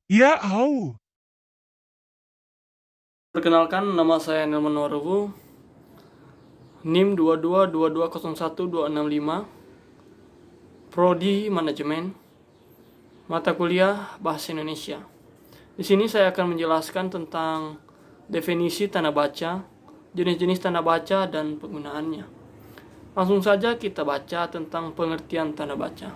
Ya, au. Perkenalkan, nama saya Nelman Waruhu, NIM 222201265, Prodi Manajemen, mata kuliah Bahasa Indonesia. Di sini saya akan menjelaskan tentang definisi tanda baca, jenis-jenis tanda baca, dan penggunaannya. Langsung saja kita baca tentang pengertian tanda baca.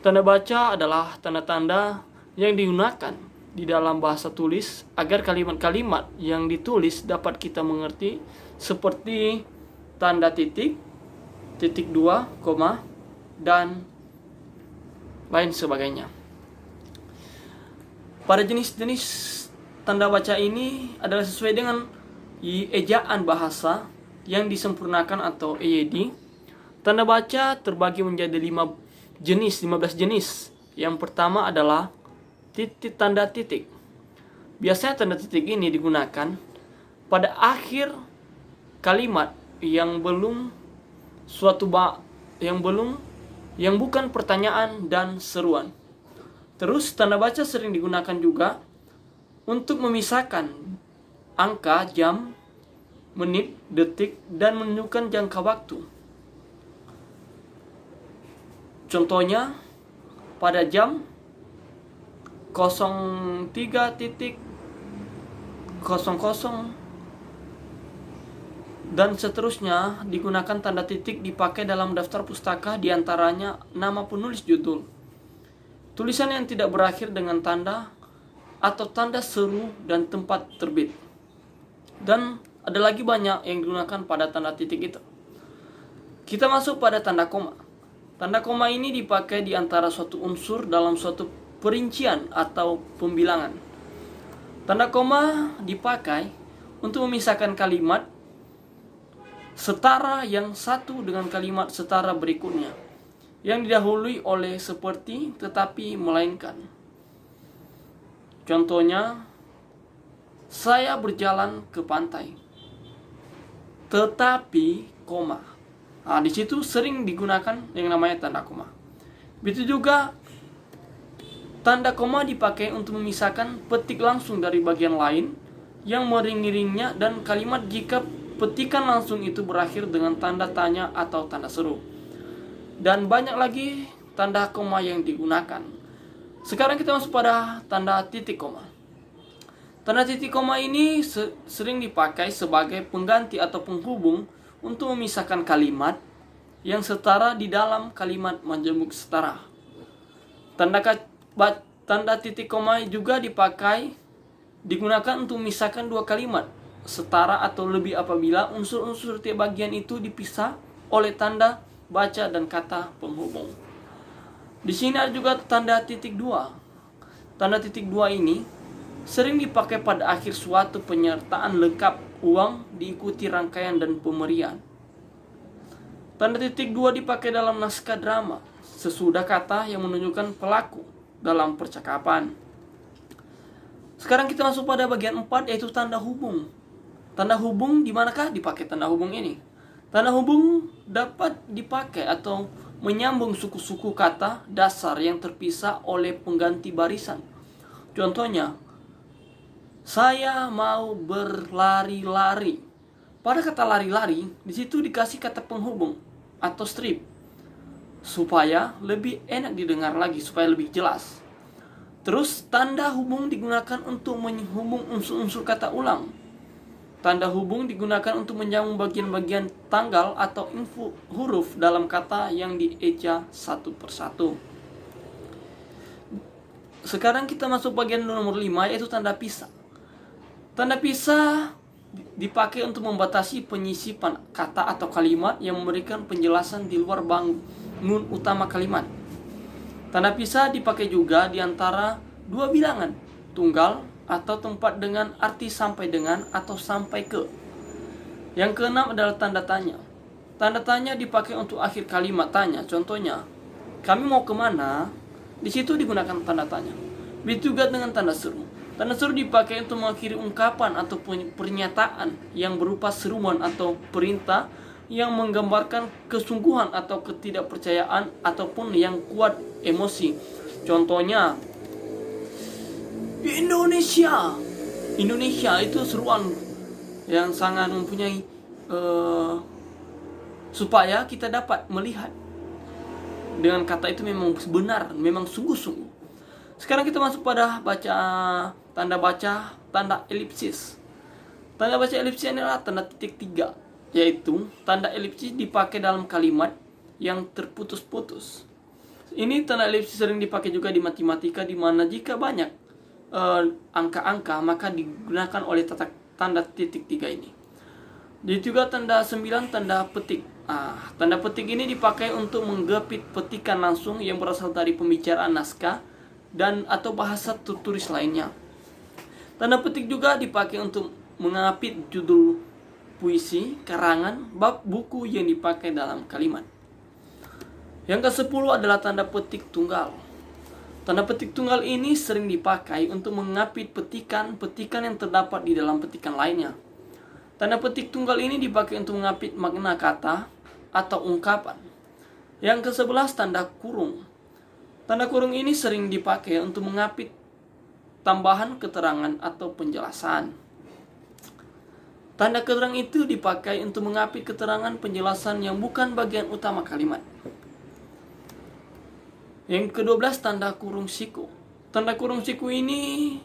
Tanda baca adalah tanda-tanda yang digunakan di dalam bahasa tulis agar kalimat-kalimat yang ditulis dapat kita mengerti, seperti tanda titik, titik dua, koma, dan lain sebagainya. Pada jenis-jenis tanda baca ini adalah sesuai dengan ejaan bahasa yang disempurnakan atau EYD. Tanda baca terbagi menjadi 15 jenis. Yang pertama adalah tanda titik. Biasanya tanda titik ini digunakan pada akhir kalimat yang bukan pertanyaan dan seruan. Terus tanda baca sering digunakan juga untuk memisahkan angka, jam, menit, detik, dan menunjukkan jangka waktu. Contohnya pada jam 03.00 dan seterusnya digunakan tanda titik dipakai dalam daftar pustaka, diantaranya nama penulis judul, tulisan yang tidak berakhir dengan tanda atau tanda seru, dan tempat terbit. Dan ada lagi banyak yang digunakan pada tanda titik itu. Kita masuk pada tanda koma. Tanda koma ini dipakai di antara suatu unsur dalam suatu perincian atau pembilangan. Tanda koma dipakai untuk memisahkan kalimat setara yang satu dengan kalimat setara berikutnya, yang didahului oleh seperti, tetapi, melainkan. Contohnya, saya berjalan ke pantai, tetapi, koma. Nah, di situ sering digunakan yang namanya tanda koma. Begitu juga tanda koma dipakai untuk memisahkan petik langsung dari bagian lain yang mengiringnya dan kalimat jika petikan langsung itu berakhir dengan tanda tanya atau tanda seru. Dan banyak lagi tanda koma yang digunakan. Sekarang kita masuk pada tanda titik koma. Tanda titik koma ini sering dipakai sebagai pengganti atau penghubung untuk memisahkan kalimat yang setara di dalam kalimat majemuk setara. Tanda titik koma juga digunakan untuk memisahkan dua kalimat setara atau lebih apabila unsur-unsur tiap bagian itu dipisah oleh tanda baca dan kata penghubung. Di sini ada juga tanda titik dua. Tanda titik dua ini sering dipakai pada akhir suatu penyertaan lengkap uang diikuti rangkaian dan pemberian. Tanda titik dua dipakai dalam naskah drama sesudah kata yang menunjukkan pelaku dalam percakapan. Sekarang kita masuk pada bagian 4, yaitu tanda hubung. Tanda hubung di manakah dipakai tanda hubung ini? Tanda hubung dapat dipakai atau menyambung suku-suku kata dasar yang terpisah oleh pengganti barisan. Contohnya, saya mau berlari-lari. Pada kata lari-lari, di situ dikasih kata penghubung atau strip supaya lebih enak didengar lagi, supaya lebih jelas. Terus tanda hubung digunakan untuk menghubung unsur-unsur kata ulang. Tanda hubung digunakan untuk menyambung bagian-bagian tanggal atau info huruf dalam kata yang dieja satu persatu. Sekarang kita masuk bagian nomor 5, yaitu tanda pisah. Tanda pisah dipakai untuk membatasi penyisipan kata atau kalimat yang memberikan penjelasan di luar bangun utama kalimat. Tanda pisah dipakai juga di antara dua bilangan, tunggal atau tempat dengan arti sampai dengan atau sampai ke. Yang keenam adalah tanda tanya. Tanda tanya dipakai untuk akhir kalimat tanya. Contohnya, kami mau kemana? Di situ digunakan tanda tanya. Begitu juga dengan tanda seru. Tanda seru dipakai untuk mengakhiri ungkapan atau pernyataan yang berupa seruan atau perintah yang menggambarkan kesungguhan atau ketidakpercayaan ataupun yang kuat emosi. Contohnya, Indonesia. Indonesia itu seruan yang sangat mempunyai supaya kita dapat melihat dengan kata itu memang benar, memang sungguh-sungguh. Sekarang kita masuk pada tanda elipsis. Tanda baca elipsis adalah tanda titik tiga, yaitu tanda elipsis dipakai dalam kalimat yang terputus-putus. Ini tanda elipsis sering dipakai juga di matematika, di mana jika banyak angka-angka maka digunakan oleh tanda titik tiga ini. Jadi juga tanda 9, tanda petik. Tanda petik ini dipakai untuk menggapit petikan langsung yang berasal dari pembicaraan naskah dan atau bahasa tertulis lainnya. Tanda petik juga dipakai untuk mengapit judul puisi, karangan, bab buku yang dipakai dalam kalimat. Yang ke-10 adalah tanda petik tunggal. Tanda petik tunggal ini sering dipakai untuk mengapit petikan-petikan yang terdapat di dalam petikan lainnya. Tanda petik tunggal ini dipakai untuk mengapit makna kata atau ungkapan. Yang ke-11 tanda kurung. Tanda kurung ini sering dipakai untuk mengapit tambahan keterangan atau penjelasan. Tanda keterangan itu dipakai untuk mengapit keterangan penjelasan yang bukan bagian utama kalimat. Yang ke-12 tanda kurung siku. Tanda kurung siku ini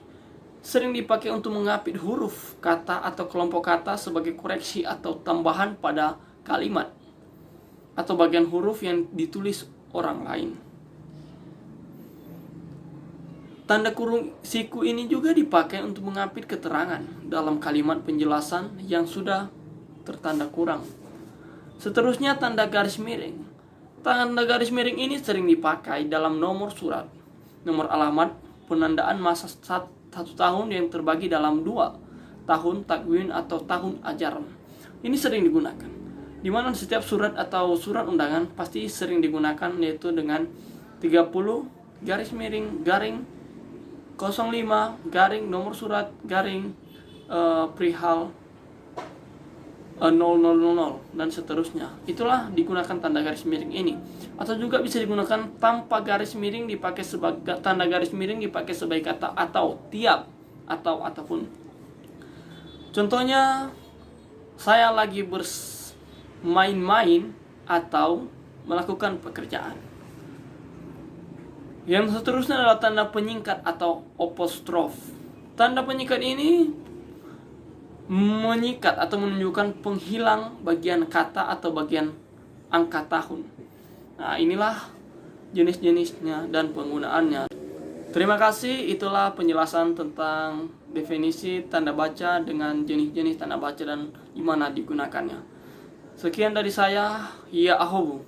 sering dipakai untuk mengapit huruf, kata atau kelompok kata sebagai koreksi atau tambahan pada kalimat atau bagian huruf yang ditulis orang lain. Tanda kurung siku ini juga dipakai untuk mengapit keterangan dalam kalimat penjelasan yang sudah tertanda kurang. Seterusnya tanda garis miring. Tanda garis miring ini sering dipakai dalam nomor surat, nomor alamat, penandaan masa 1 tahun yang terbagi dalam 2 tahun takwin atau tahun ajaran. Ini sering digunakan, di mana setiap surat atau surat undangan pasti sering digunakan, yaitu dengan 30 garis miring garing 05 garing nomor surat garing perihal 0000 dan seterusnya. Itulah digunakan tanda garis miring ini. Atau juga bisa digunakan tanpa garis miring, dipakai sebagai tanda garis miring dipakai sebagai kata atau, tiap atau ataupun. Contohnya, saya lagi main-main atau melakukan pekerjaan. Yang seterusnya adalah tanda penyingkat atau apostrof. Tanda penyingkat ini menyikat atau menunjukkan penghilang bagian kata atau bagian angka tahun. Nah, inilah jenis-jenisnya dan penggunaannya. Terima kasih, itulah penjelasan tentang definisi tanda baca dengan jenis-jenis tanda baca dan gimana digunakannya. Sekian dari saya, ya ahobu.